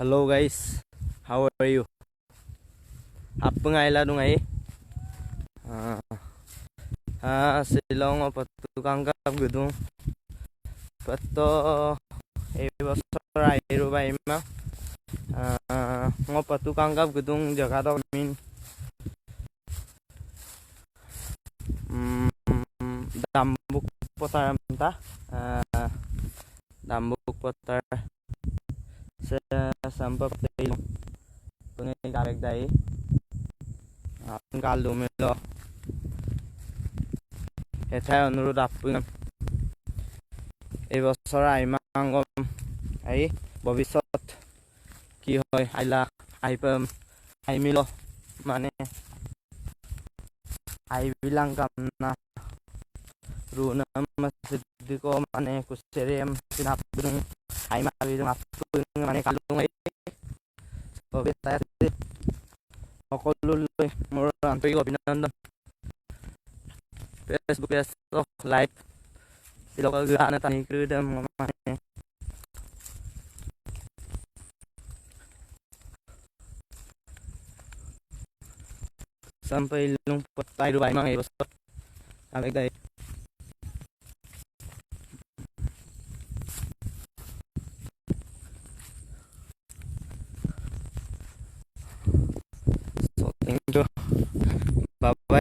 Hello guys, how are you? Apa ngaila dong ay? Silong patukanggap gudong pato ibasara iruba ima. Ngo patukanggap gudong jaga to min dambuk potar amta. Dambuk potar sa sampap tayo pangay karag dai. Kalau melo এঠাই অনুৰোধ আপুনি এইবছৰ আইমাংগম এই ভৱিষ্যত কি হয় আইমিল মানে আইবিlang kamna runa masjid ko মানে kuserem sinapung aimabidong apung মানে kalung ay obita সকলোলৈ মোৰ আন্তৰিক অভিনন্দন Facebook live silakan gana tani kedam mamane sampai lumpur tayo ba mga ibos